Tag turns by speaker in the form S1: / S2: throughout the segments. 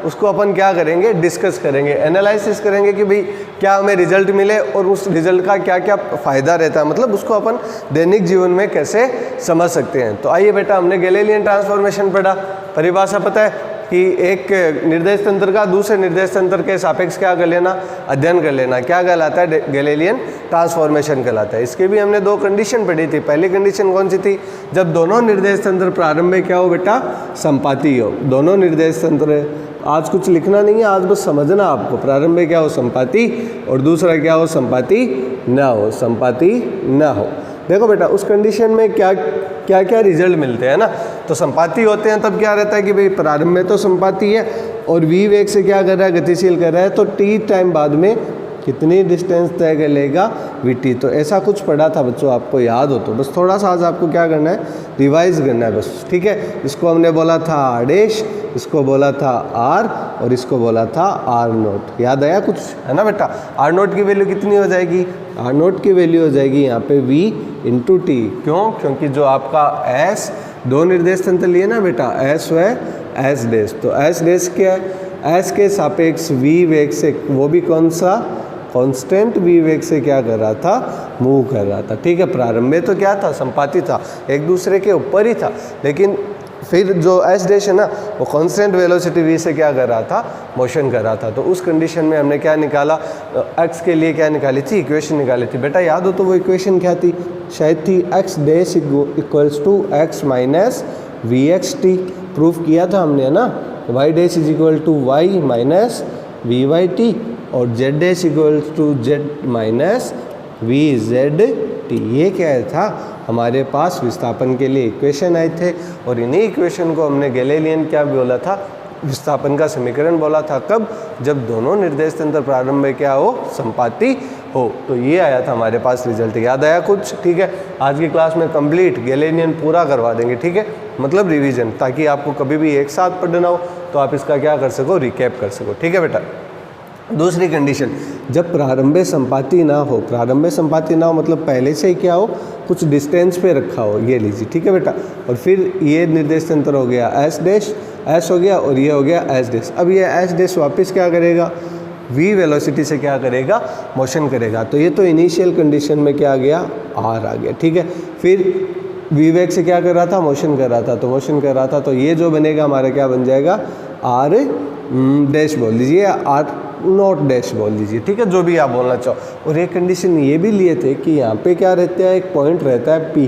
S1: उसको अपन क्या करेंगे, डिस्कस करेंगे, एनालिसिस करेंगे कि भाई क्या हमें रिजल्ट मिले और उस रिजल्ट का क्या क्या फ़ायदा रहता है, मतलब उसको अपन दैनिक जीवन में कैसे समझ सकते हैं। तो आइए बेटा, हमने गैलीलियन ट्रांसफॉर्मेशन पढ़ा, परिभाषा पता है कि एक निर्देश तंत्र का दूसरे निर्देश तंत्र के सापेक्ष क्या कर लेना, अध्ययन कर लेना, क्या कहलाता है, गैलीलियन ट्रांसफॉर्मेशन कहलाता है। इसके भी हमने दो कंडीशन पढ़ी थी। पहली कंडीशन कौन सी थी, जब दोनों निर्देश तंत्र प्रारंभ में क्या हो बेटा, संपाती हो। दोनों निर्देश तंत्र, आज कुछ लिखना नहीं है, आज बस समझना आपको, प्रारंभ में क्या हो, संपाती, और दूसरा क्या हो, संपाती ना हो, संपाती ना हो। देखो बेटा, उस कंडीशन में क्या क्या क्या रिजल्ट मिलते हैं ना, तो संपाती होते हैं तब क्या रहता है कि भाई प्रारंभ में तो संपाती है और v वेग से क्या कर रहा है, गतिशील कर रहा है, तो t टाइम बाद में कितनी डिस्टेंस तय कर लेगा, vt। तो ऐसा कुछ पढ़ा था बच्चों, आपको याद हो तो बस थोड़ा सा आज आपको क्या करना है, रिवाइज करना है बस, ठीक है। इसको हमने बोला था r डैश, इसको बोला था r, और इसको बोला था r नोट। याद आया कुछ, है ना बेटा। r नोट की वैल्यू कितनी हो जाएगी, r नोट की वैल्यू हो जाएगी यहाँ पे v इंटू टी। क्यों, क्योंकि जो आपका s, दो निर्देश तंत्र लिए ना बेटा, s है s डैश, तो s डैश क्या है, s के सापेक्ष v वेग से, वो भी कौन सा, कांस्टेंट v वेग से क्या कर रहा था, मूव कर रहा था, ठीक है। प्रारंभ में तो क्या था, संपाती था, एक दूसरे के ऊपर ही था, लेकिन फिर जो s डैश है ना, वो कांस्टेंट वेलोसिटी v से क्या कर रहा था, मोशन कर रहा था। तो उस कंडीशन में हमने क्या निकाला, x के लिए क्या निकाली थी, इक्वेशन निकाली थी। बेटा याद हो तो वो इक्वेशन क्या थी, शायद थी x dash equals to x minus V X T. Proof किया था हमने, है ना, y dash is equal to y minus V Y T, और z dash equals to z minus V Z T. ये क्या था, हमारे पास विस्थापन के लिए इक्वेशन आए थे, और इन्हीं इक्वेशन को हमने गैलीलियन क्या बोला था, विस्थापन का समीकरण बोला था। कब, जब दोनों निर्देश तंत्र प्रारंभ में क्या हो, संपाती हो। तो ये आया था हमारे पास रिजल्ट। याद आया कुछ, ठीक है। आज की क्लास में कंप्लीट गैलीलियन पूरा करवा देंगे, ठीक है, मतलब रिवीजन, ताकि आपको कभी भी एक साथ पढ़ना हो तो आप इसका क्या कर सको, रिकैप कर सको, ठीक है बेटा। दूसरी कंडीशन, जब प्रारंभ संपाती ना हो, प्रारंभ संपाती ना हो मतलब पहले से ही क्या हो, कुछ डिस्टेंस पे रखा हो, ये लीजिए, ठीक है बेटा। और फिर ये निर्देश तंत्र हो गया एस डैश, एस हो गया, और ये हो गया एस डैश। अब ये एस डैश वापस क्या करेगा, v वेलोसिटी से क्या करेगा, मोशन करेगा। तो ये तो इनिशियल कंडीशन में क्या आ गया, r आ गया, ठीक है। फिर v वेग से क्या कर रहा था, मोशन कर रहा था, तो मोशन कर रहा था, तो ये जो बनेगा हमारा क्या बन जाएगा, r डैश बोल दीजिए, r नोट डैश बोल दीजिए, ठीक है, जो भी आप बोलना चाहो। और एक कंडीशन ये भी लिए थे कि यहाँ पे क्या रहता है, एक पॉइंट रहता है P,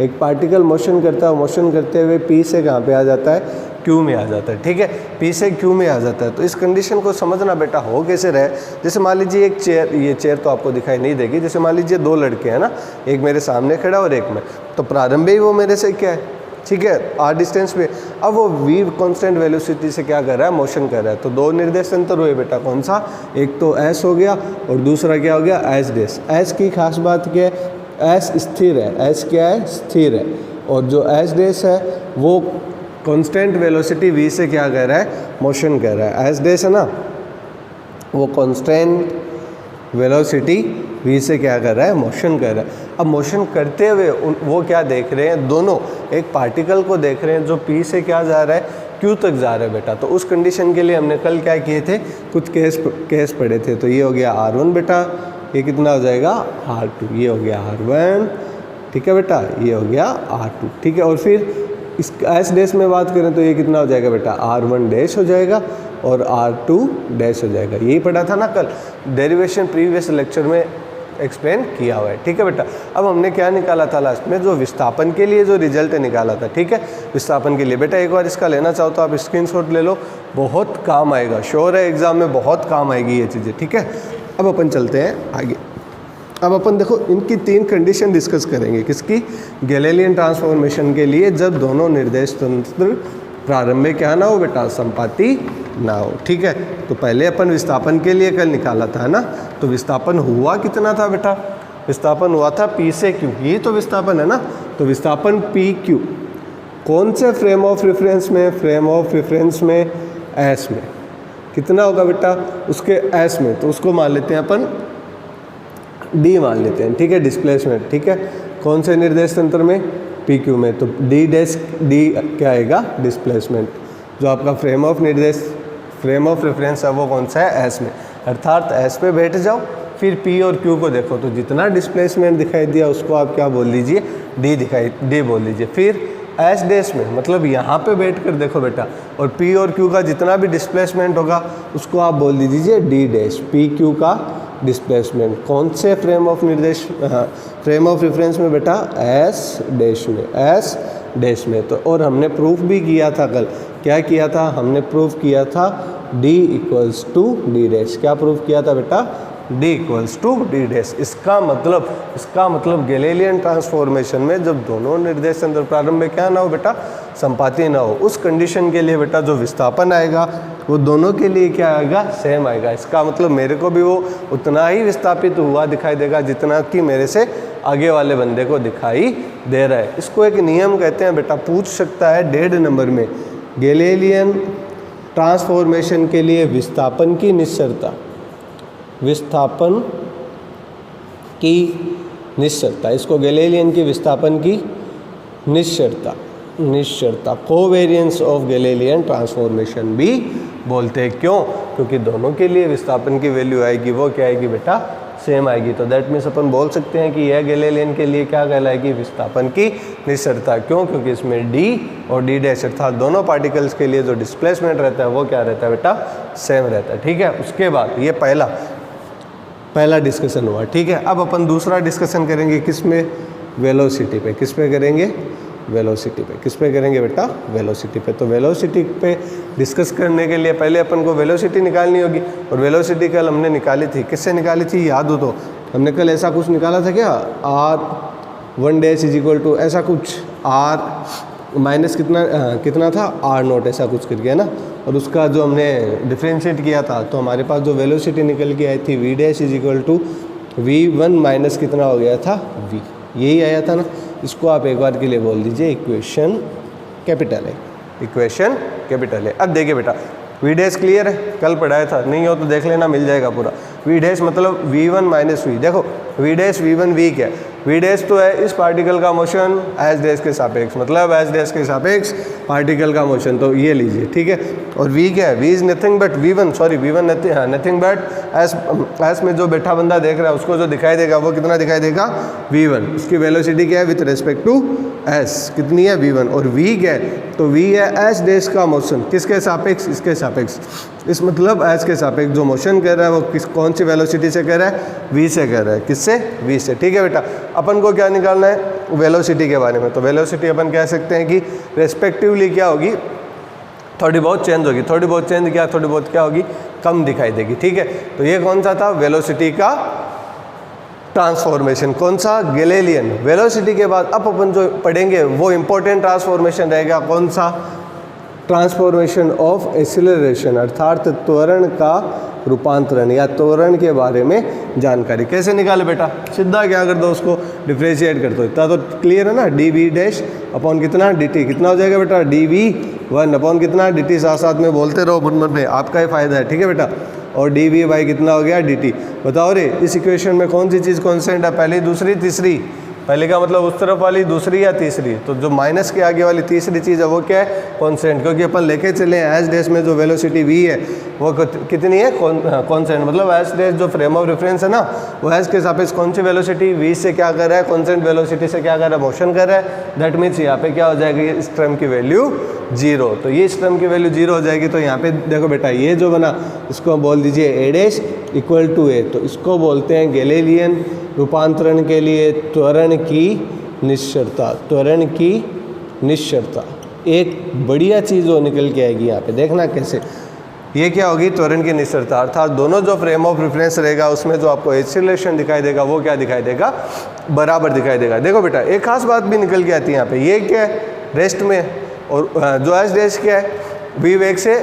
S1: एक पार्टिकल मोशन करता है, मोशन करते हुए P से कहाँ पे आ जाता है, Q में आ जाता है, ठीक है, P से Q में आ जाता है। तो इस कंडीशन को समझना बेटा, हो कैसे रहे। जैसे मान लीजिए एक चेयर, ये चेयर तो आपको दिखाई नहीं देगी, जैसे मान लीजिए दो लड़के हैं ना, एक मेरे सामने खड़ा और एक में, तो प्रारंभ ही वो मेरे से क्या है, ठीक है, r डिस्टेंस पे। अब वो v कांस्टेंट वेलोसिटी से क्या कर रहा है, मोशन कर रहा है। तो दो निर्देश तंत्र हुए बेटा, कौन सा, एक तो s हो गया और दूसरा क्या हो गया, s डैश। s की खास बात क्या है, s स्थिर है, s क्या है, स्थिर है, और जो s डैश है वो कांस्टेंट वेलोसिटी v से क्या कर रहा है, मोशन कर रहा है। s डैश है ना, वो कांस्टेंट वेलोसिटी v से क्या कर रहा है, मोशन कर रहा है। अब मोशन करते हुए वो क्या देख रहे हैं, दोनों एक पार्टिकल को देख रहे हैं जो P से क्या जा रहा है, Q तक जा रहा है बेटा। तो उस कंडीशन के लिए हमने कल क्या किए थे, कुछ केस पढ़े थे। तो ये हो गया R1 बेटा, ये कितना हो जाएगा, R2, ये हो गया R1, ठीक है बेटा, ये हो गया R2, ठीक है। और फिर इस S डैश में बात करें तो ये कितना हो जाएगा बेटा, R1 डैश हो जाएगा और R2 डैश हो जाएगा। यही पढ़ा था ना कल, डेरिवेशन प्रीवियस लेक्चर में एक्सप्लेन किया हुआ है, ठीक है बेटा। अब हमने क्या निकाला था लास्ट में, जो विस्थापन के लिए जो रिजल्ट निकाला था, ठीक है, विस्थापन के लिए। बेटा एक बार इसका लेना चाहो तो आप स्क्रीनशॉट ले लो, बहुत काम आएगा, श्योर है एग्जाम में बहुत काम आएगी ये चीज़ें, ठीक है। अब अपन चलते हैं आगे। अब अपन देखो इनकी तीन कंडीशन डिस्कस करेंगे, किसकी, गैलीलियन ट्रांसफॉर्मेशन के लिए, जब दोनों निर्देश तंत्र प्रारंभ में क्या ना हो बेटा, संपाती ना हो, ठीक है। तो पहले अपन विस्थापन के लिए कल निकाला था, है ना। तो विस्थापन हुआ कितना था बेटा, विस्थापन हुआ था P से Q, ये तो विस्थापन है ना। तो विस्थापन PQ कौन से फ्रेम ऑफ रेफरेंस में, फ्रेम ऑफ रेफरेंस में S में, कितना होगा बेटा, उसके S में, तो उसको मान लेते हैं अपन D मान लेते हैं, ठीक है, डिस्प्लेसमेंट, ठीक है, कौन से निर्देश तंत्र में, PQ में। तो D डैश, D क्या आएगा, डिस्प्लेसमेंट, जो आपका frame of frame of reference है वो कौन सा है, एस में, अर्थात एस पे बैठ जाओ, फिर पी और क्यू को देखो तो जितना डिस्प्लेसमेंट दिखाई दिया उसको आप क्या बोल लीजिए, डी बोल लीजिए। फिर एस डैश में मतलब यहाँ पे बैठ कर देखो बेटा, और पी और क्यू का जितना भी डिस्प्लेसमेंट होगा उसको आप बोल दीजिए डी डैश, पी क्यू का डिस्प्लेसमेंट कौन से frame of frame of reference में बेटा, एस डैश में। तो और हमने प्रूफ भी किया था कल, क्या किया था, हमने प्रूफ किया था D equals to D dash. क्या प्रूफ किया था बेटा, D equals to D dash. इसका मतलब गैलीलियन ट्रांसफॉर्मेशन में जब दोनों निर्देश अंतर प्रारंभ में क्या ना हो बेटा, संपाती ना हो, उस कंडीशन के लिए बेटा जो विस्थापन आएगा वो दोनों के लिए क्या आएगा, सेम आएगा। इसका मतलब मेरे को भी वो उतना ही विस्थापित हुआ दिखाई देगा जितना कि मेरे से आगे वाले बंदे को दिखाई दे रहा है। इसको एक नियम कहते हैं बेटा, पूछ सकता है 1.5 नंबर में, गैलीलियन ट्रांसफॉर्मेशन के लिए विस्थापन की निश्चरता, इसको गैलीलियन की विस्थापन की निश्चरता कोवेरियंस ऑफ गैलीलियन ट्रांसफॉर्मेशन भी बोलते हैं। क्यों, क्योंकि दोनों के लिए विस्थापन की वैल्यू आएगी वो क्या आएगी बेटा, सेम आएगी। तो दैट मीन्स अपन बोल सकते हैं कि यह गैलीलियन के लिए क्या कहलाएगी, विस्थापन की निश्चरता। क्यों, क्योंकि इसमें डी और डी डैश अर्थात दोनों पार्टिकल्स के लिए जो डिस्प्लेसमेंट रहता है वो क्या रहता है बेटा, सेम रहता है। ठीक है, उसके बाद ये पहला डिस्कशन हुआ। ठीक है, अब अपन दूसरा डिस्कशन करेंगे किसमें, वेलोसिटी पे। किस पे करेंगे, वेलोसिटी पे। किस पे करेंगे बेटा, वेलोसिटी पे। तो वेलोसिटी पे डिस्कस करने के लिए पहले अपन को वेलोसिटी निकालनी होगी, और वेलोसिटी कल हमने निकाली थी, किससे निकाली थी याद हो तो, हमने कल ऐसा कुछ निकाला था क्या, r1 dash is equal to ऐसा कुछ r माइनस कितना था, r0 ऐसा कुछ करके है ना, और उसका जो हमने डिफ्रेंशिएट किया था तो हमारे पास जो वेलोसिटी निकल के आई थी v dash is equal to v1 minus कितना हो गया था, v, यही आया था ना। इसको आप एक बार के लिए बोल दीजिए इक्वेशन कैपिटल है। अब देखिए बेटा, वी डैश क्लियर है, कल पढ़ाया था, नहीं हो तो देख लेना, मिल जाएगा पूरा। वी डैश मतलब v1 माइनस वी, देखो वी डैश v1 वी क्या है, वी डैश तो है इस पार्टिकल का मोशन एस डैश के सापेक्ष, मतलब एस डैश के सापेक्ष पार्टिकल का मोशन, तो ये लीजिए। ठीक है, और v क्या है, v is nothing but v1 nothing but S में जो बैठा बंदा देख रहा है उसको जो दिखाई देगा वो कितना दिखाई देगा, v1। उसकी वेलोसिटी क्या है विथ रेस्पेक्ट टू s, कितनी है v1, और v क्या है, तो v है एस डैश का मोशन, किसके सापेक्ष, इसके सापेक्ष। इस मतलब एस के सापेक्ष जो मोशन कर रहा है वो कौन सी वेलोसिटी से कर रहा है, v से कर रहा है, किससे, v से। ठीक है बेटा, अपन को क्या निकालना है, वेलोसिटी के बारे में। तो वेलोसिटी अपन कह सकते हैं कि रेस्पेक्टिवली क्या होगी, थोड़ी बहुत चेंज होगी, थोड़ी बहुत क्या होगी, कम दिखाई देगी। ठीक है, तो ये कौन सा था, वेलोसिटी का ट्रांसफॉर्मेशन, कौन सा, गैलीलियन। वेलोसिटी के बाद अब अपन जो पढ़ेंगे वो इंपॉर्टेंट ट्रांसफॉर्मेशन रहेगा, कौन सा, ट्रांसफॉर्मेशन ऑफ एक्सीलरेशन, अर्थात त्वरण का रूपांतरण या त्वरण के बारे में जानकारी। कैसे निकाले बेटा, सीधा क्या कर दो, उसको डिफ्रेंशिएट कर दो। इतना तो क्लियर है ना, डी वी डैश अपॉन कितना, डी टी, कितना हो जाएगा बेटा, डी वी 1 अपॉन कितना, डी टी, साथ साथ में बोलते रहो मन में, आपका ही फायदा है। ठीक है बेटा, और डी वी बाई कितना हो गया, डी टी। बताओ रे, इस इक्वेशन में कौन सी चीज़ कॉन्स्टेंट है, पहली, दूसरी, तीसरी, पहले का मतलब उस तरफ वाली, दूसरी या तीसरी, तो जो माइनस के आगे वाली तीसरी चीज़ है वो क्या है, कॉन्स्टेंट, क्योंकि अपन लेके चले एस डैश में जो वेलोसिटी v है वो कितनी है, कॉन्स्टेंट, मतलब एस डैश जो फ्रेम ऑफ रेफरेंस है ना, वो एस के सापेक्ष कौन सी वेलोसिटी, v से क्या कर रहा है, कॉन्स्टेंट वेलोसिटी से क्या कर रहा है, मोशन कर रहा है। दैट मीन्स यहाँ पे क्या हो जाएगा, इस टर्म की वैल्यू 0, तो ये इस टर्म की वैल्यू 0 हो जाएगी। तो यहाँ पे देखो बेटा, ये जो बना इसको बोल दीजिए ए डैश इक्वल टू ए, तो इसको बोलते हैं गैलीलियन रूपांतरण के लिए त्वरण की निश्चरता। एक बढ़िया चीज़ वो निकल के आएगी यहाँ पे, देखना कैसे, ये क्या होगी, त्वरण की निश्चरता, अर्थात दोनों जो फ्रेम ऑफ रेफरेंस रहेगा उसमें जो आपको एक्सीलरेशन दिखाई देगा वो क्या दिखाई देगा, बराबर दिखाई देगा। देखो बेटा, एक खास बात भी निकल के आती है यहाँ पे, ये क्या है, रेस्ट में, और जो एस डैश क्या है, वी वेग से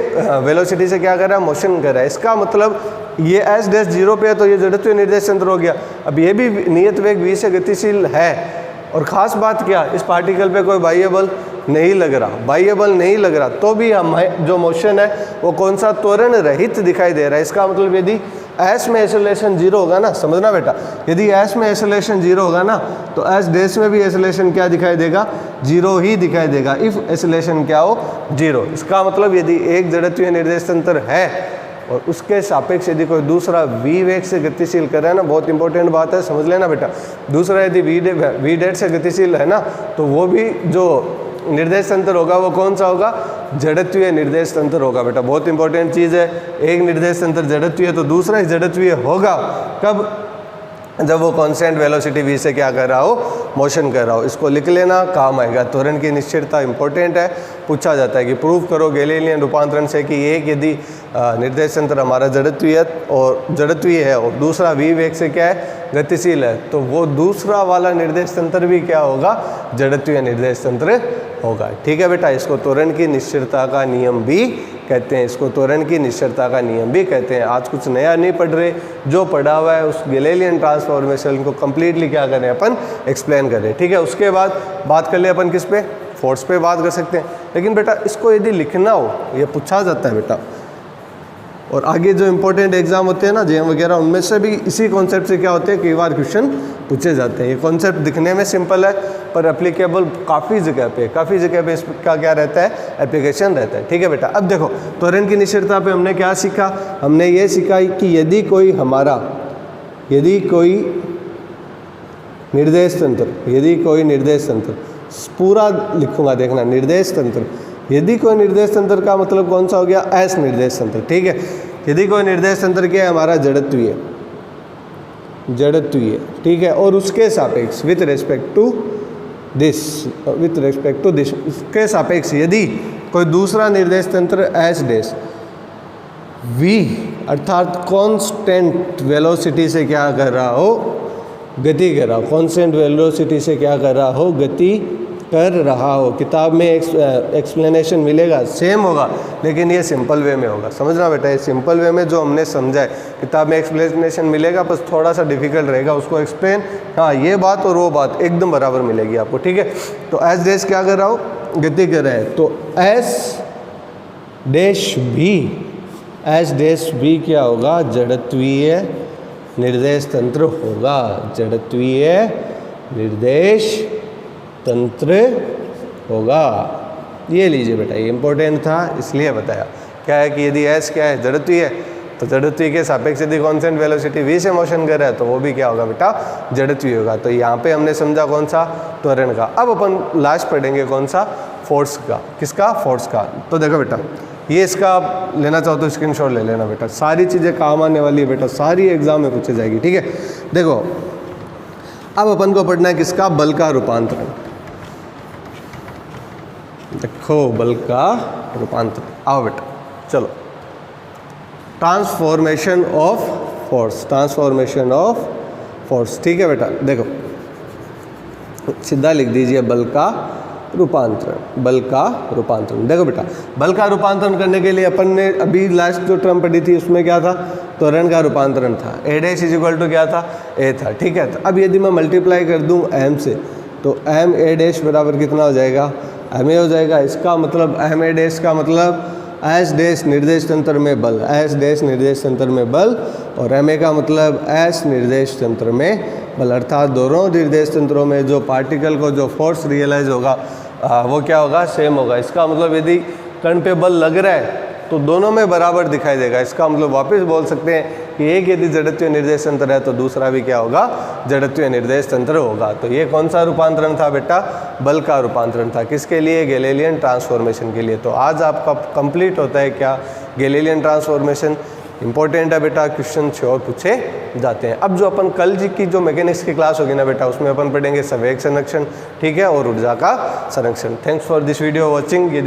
S1: वेलोसिटी से क्या कर रहा है, मोशन कर रहा है। इसका मतलब ये एस डैश 0 पे है तो ये जड़त्वीय निर्देश यंत्र हो गया। अब ये भी नियत वेग v से गतिशील है, और ख़ास बात क्या, इस पार्टिकल पे कोई बाह्य बल नहीं लग रहा, तो भी हम जो मोशन है वो कौन सा, त्वरण रहित दिखाई दे रहा है। इसका मतलब यदि एस में एसोलेशन जीरो होगा ना, समझना बेटा, यदि एस में एसोलेशन जीरो होगा ना तो एस डैश में भी एसोलेशन क्या दिखाई देगा, जीरो ही दिखाई देगा, इफ एसोलेशन क्या हो, जीरो। इसका मतलब यदि एक जड़त्वीय निर्देश तंत्र है और उसके सापेक्ष यदि कोई दूसरा v वेग से गतिशील कर रहा है ना, बहुत इंपॉर्टेंट बात है, समझ लेना बेटा, दूसरा यदि v डेट से गतिशील है ना तो वो भी जो निर्देश तंत्र होगा वो कौन सा होगा, जड़त्वीय निर्देश तंत्र होगा बेटा, बहुत इंपॉर्टेंट चीज़ है। एक निर्देश तंत्र जड़त्वीय तो दूसरा ही जड़त्वीय होगा, कब, जब वो कांस्टेंट वेलोसिटी v से क्या कर रहा हो, मोशन कर रहा हो। इसको लिख लेना, काम आएगा। त्वरण की निश्चितता इंपॉर्टेंट है, पूछा जाता है कि प्रूव करो गैलीलियन रूपांतरण से कि एक यदि निर्देश तंत्र हमारा जड़त्वीय है और दूसरा v वेग से क्या है, गतिशील है, तो वो दूसरा वाला निर्देश तंत्र भी क्या होगा, जड़त्वीय निर्देश तंत्र होगा। ठीक है बेटा, इसको त्वरण की निश्चितता का नियम भी कहते हैं, इसको त्वरण की निश्चितता का नियम भी कहते हैं। आज कुछ नया नहीं पढ़ रहे, जो पढ़ा हुआ है उस गैलीलियन ट्रांसफॉर्मेशन को कंप्लीटली क्या करें अपन, एक्सप्लेन करें। ठीक है, उसके बाद बात कर ले अपन किस पे, फोर्स पे बात कर सकते हैं। लेकिन बेटा इसको यदि लिखना हो, ये पूछा जाता है बेटा, और आगे जो इंपॉर्टेंट एग्जाम होते हैं ना जेएम वगैरह, उनमें से भी इसी कॉन्सेप्ट से क्या होते हैं, कई बार क्वेश्चन पूछे जाते हैं। ये कॉन्सेप्ट दिखने में सिंपल है पर एप्लीकेबल काफ़ी जगह पे इसका क्या रहता है, एप्लीकेशन रहता है। ठीक है बेटा, अब देखो त्वरण की निश्चितता पे हमने क्या सीखा, हमने ये सीखा कि यदि कोई निर्देश तंत्र पूरा लिखूंगा, देखना, निर्देश तंत्र, यदि कोई निर्देश तंत्र का मतलब कौन सा हो गया, एस निर्देश तंत्र। ठीक है, यदि कोई निर्देश तंत्र क्या है, हमारा जड़त्वीय, ठीक है, और उसके सापेक्ष विथ रेस्पेक्ट टू दिस, उसके सापेक्ष यदि कोई दूसरा निर्देश तंत्र एस डैश v अर्थात कांस्टेंट वेलोसिटी से क्या कर रहा हो, गति कर रहा हो, कांस्टेंट वेलोसिटी से क्या कर रहा हो, गति कर रहा हो। किताब में एक्सप्लेनेशन मिलेगा, सेम होगा, लेकिन ये सिंपल वे में होगा, समझना बेटा, ये सिंपल वे में जो हमने समझा है, किताब में एक्सप्लेनेशन मिलेगा, बस थोड़ा सा डिफिकल्ट रहेगा उसको एक्सप्लेन। हाँ, ये बात और वो बात एकदम बराबर मिलेगी आपको। ठीक है, तो एस डैश क्या कर रहा हो, गति कर रहा है, तो एस डैश भी क्या होगा, जड़त्वीय निर्देश तंत्र होगा, जड़त्वीय निर्देश तंत्र होगा। ये लीजिए बेटा, ये इंपॉर्टेंट था इसलिए बताया। क्या है कि यदि एस क्या है, जड़त्वीय है, तो जड़त्वीय के सापेक्ष यदि कांस्टेंट वेलोसिटी v से मोशन कर रहा है तो वो भी क्या होगा बेटा, जड़त्वीय होगा। तो यहाँ पे हमने समझा कौन सा, त्वरण का। अब अपन लास्ट पढ़ेंगे कौन सा, फोर्स का। किसका, फोर्स का। तो देखो बेटा, ये इसका आप लेना चाहो तो स्क्रीनशॉट ले लेना बेटा, सारी चीज़ें काम आने वाली है बेटा, सारी एग्जाम में पूछी जाएगी। ठीक है, देखो अब अपन को पढ़ना है किसका, बल का रूपांतरण। देखो बल का रूपांतरण, आओ बेटा चलो, ट्रांसफॉर्मेशन ऑफ फोर्स। ठीक है बेटा, देखो सीधा लिख दीजिए बल का रूपांतरण। देखो बेटा, बल का रूपांतरण करने के लिए अपन ने अभी लास्ट जो टर्म पढ़ी थी उसमें क्या था, त्वरण का रूपांतरण था, ए डैश इज इक्वल टू क्या था, ए था। ठीक है, तो अब यदि मैं मल्टीप्लाई कर दूं एम से, तो एम ए डैश बराबर कितना हो जाएगा, एम ए हो जाएगा। इसका मतलब एम ए डैश का मतलब एस डैश निर्देश तंत्र में बल, और एम ए का मतलब एस निर्देश तंत्र में बल, अर्थात दोनों निर्देश तंत्रों में जो पार्टिकल को जो फोर्स रियलाइज होगा वो क्या होगा, सेम होगा। इसका मतलब यदि कण पे बल लग रहा है तो दोनों में बराबर दिखाई देगा। इसका मतलब वापस बोल सकते हैं कि एक यदि जड़त्वीय निर्देश तंत्र है तो दूसरा भी क्या होगा, जड़त्वीय निर्देश तंत्र होगा। तो ये कौन सा रूपांतरण था बेटा, बल का रूपांतरण था। किसके लिए, गैलीलियन ट्रांसफॉर्मेशन के लिए। तो आज आपका कंप्लीट होता है क्या, गैलीलियन ट्रांसफॉर्मेशन। इंपॉर्टेंट है बेटा, क्वेश्चन श्योर पूछे जाते हैं। अब जो अपन कल जी की जो मैकेनिक्स की क्लास होगी ना बेटा, उसमें अपन पढ़ेंगे संवेग संरक्षण, ठीक है, और ऊर्जा का संरक्षण। Thanks for this video watching. यदि